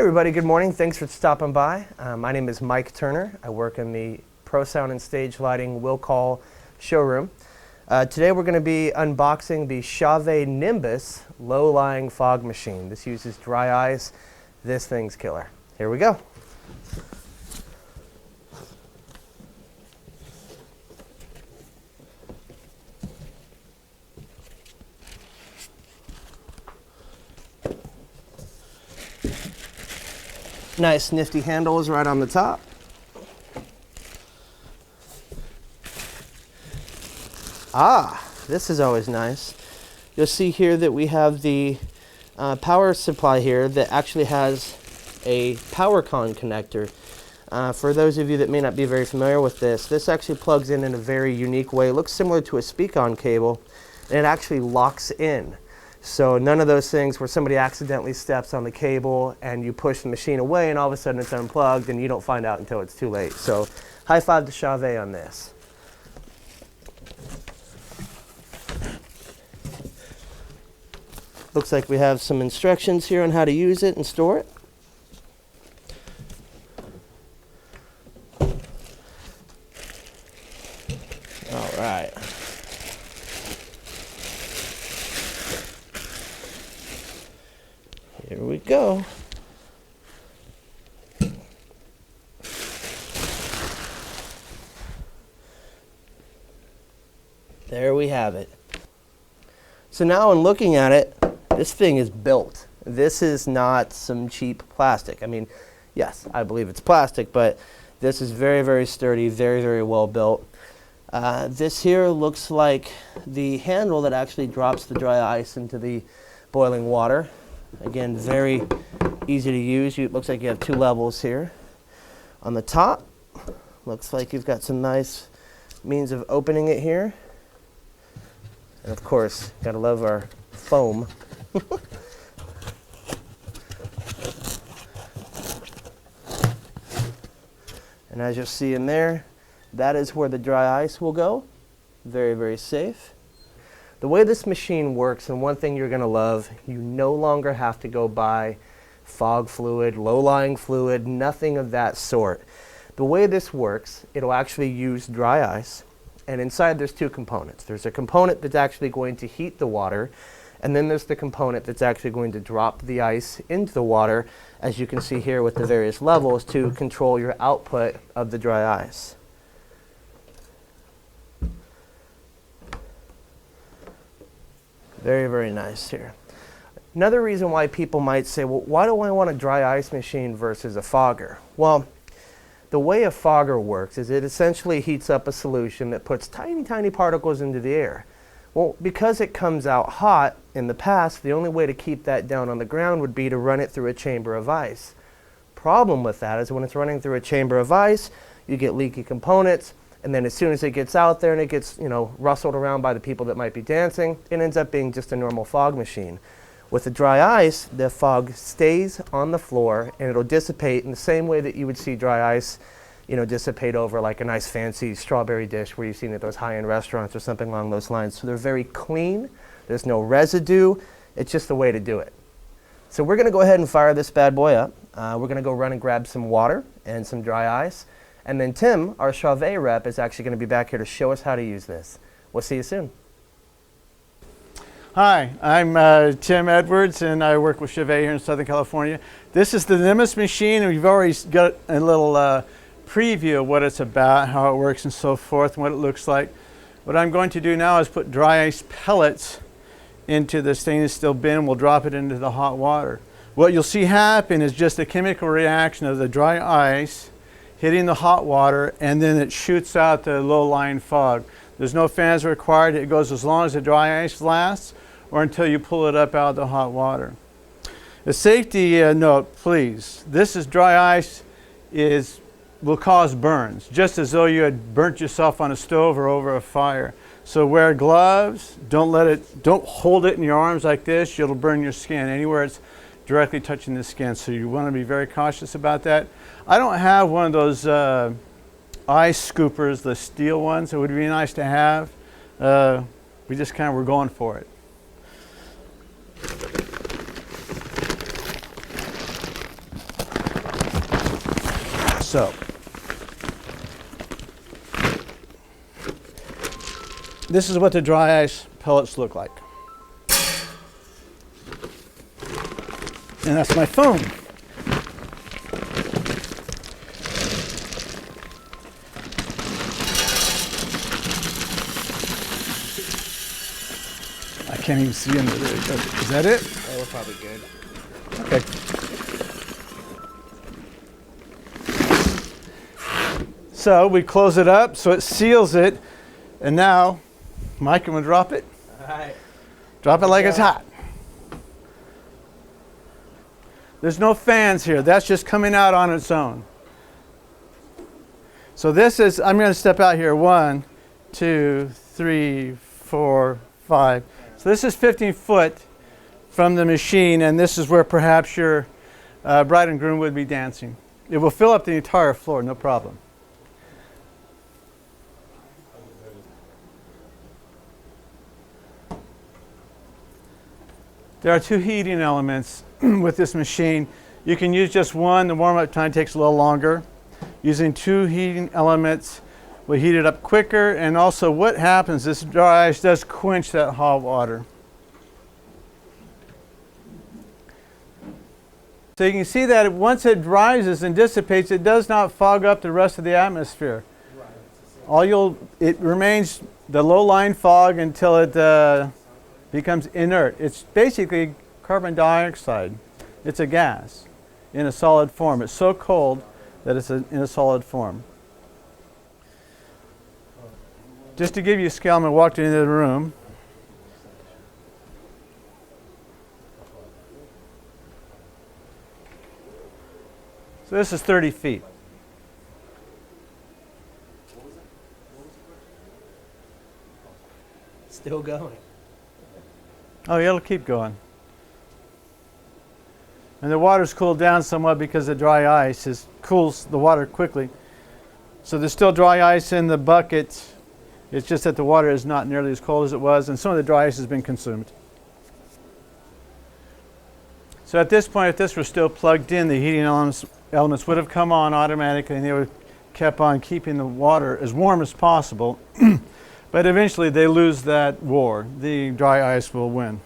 everybody, good morning. Thanks for stopping by. My name is Mike Turner. I work in the Pro Sound and Stage Lighting Will Call showroom. Today we're going to be unboxing the Chauvet Nimbus low-lying fog machine. This uses dry ice. This thing's killer. Here we go. Nice nifty handles right on the top. This is always nice. You'll see here that we have the power supply here that actually has a power con connector. For those of you that may not be very familiar with this actually plugs in a very unique way. It looks similar to a speak-on cable, and it actually locks in. So none of those things where somebody accidentally steps on the cable and you push the machine away and all of a sudden it's unplugged and you don't find out until it's too late. So high five to Chauvet on this. Looks like we have some instructions here on how to use it and store it. All right. Here we go. There we have it. So now in looking at it, this thing is built. This is not some cheap plastic. I mean, yes, I believe it's plastic, but this is very, very sturdy, very, very well built. This here looks like the handle that actually drops the dry ice into the boiling water. Again, very easy to use. It looks like you have two levels here. On the top, looks like you've got some nice means of opening it here. And of course, gotta love our foam. And as you'll see in there, that is where the dry ice will go. Very, very safe. The way this machine works, and one thing you're going to love, you no longer have to go buy fog fluid, low-lying fluid, nothing of that sort. The way this works, it'll actually use dry ice, and inside there's two components. There's a component that's actually going to heat the water, and then there's the component that's actually going to drop the ice into the water, as you can see here with the various levels, to control your output of the dry ice. Very, very nice here. Another reason why people might say, well, why do I want a dry ice machine versus a fogger? Well, the way a fogger works is it essentially heats up a solution that puts tiny, tiny particles into the air. Well, because it comes out hot in the past, the only way to keep that down on the ground would be to run it through a chamber of ice. Problem with that is when it's running through a chamber of ice, you get leaky components. And then as soon as it gets out there and it gets, rustled around by the people that might be dancing, it ends up being just a normal fog machine. With the dry ice, the fog stays on the floor and it'll dissipate in the same way that you would see dry ice, dissipate over like a nice fancy strawberry dish where you've seen at those high-end restaurants or something along those lines. So they're very clean. There's no residue. It's just the way to do it. So we're going to go ahead and fire this bad boy up. We're going to go run and grab some water and some dry ice. And then Tim, our Chauvet rep, is actually going to be back here to show us how to use this. We'll see you soon. Hi, I'm Tim Edwards, and I work with Chauvet here in Southern California. This is the Nimbus machine, and we've already got a little preview of what it's about, how it works, and so forth, and what it looks like. What I'm going to do now is put dry ice pellets into the stainless steel bin. We'll drop it into the hot water. What you'll see happen is just a chemical reaction of the dry ice hitting the hot water, and then it shoots out the low-lying fog. There's no fans required. It goes as long as the dry ice lasts or until you pull it up out of the hot water. A safety note, please. This is dry ice will cause burns, just as though you had burnt yourself on a stove or over a fire. So wear gloves. Don't hold it in your arms like this. It'll burn your skin anywhere it's directly touching the skin. So you want to be very cautious about that. I don't have one of those ice scoopers, the steel ones. It would be nice to have. We just kind of were going for it. So this is what the dry ice pellets look like. And that's my foam. I can't even see into there. Is that it? Oh, we're probably good. Okay. So we close it up so it seals it. And now, Mike, I'm going to drop it. All right. Drop it like it's hot. There's no fans here. That's just coming out on its own. So this is, I'm going to step out here. 1, 2, 3, 4, 5. So this is 15 foot from the machine, and this is where perhaps your bride and groom would be dancing. It will fill up the entire floor, no problem. There are 2 heating elements with this machine. You can use just one. The warm-up time takes a little longer. Using 2 heating elements will heat it up quicker, and also what happens, this dry ice does quench that hot water. So you can see that once it rises and dissipates, it does not fog up the rest of the atmosphere. It remains the low-lying fog until it becomes inert. It's basically carbon dioxide. It's a gas in a solid form. It's so cold that it's in a solid form. Just to give you a scale, I'm going to walk into the room. So this is 30 feet. Still going. Oh, yeah, it'll keep going. And the water's cooled down somewhat because the dry ice cools the water quickly. So there's still dry ice in the bucket. It's just that the water is not nearly as cold as it was, and some of the dry ice has been consumed. So at this point, if this were still plugged in, the heating elements would have come on automatically, and they would kept on keeping the water as warm as possible. But eventually they lose that war. The dry ice will win.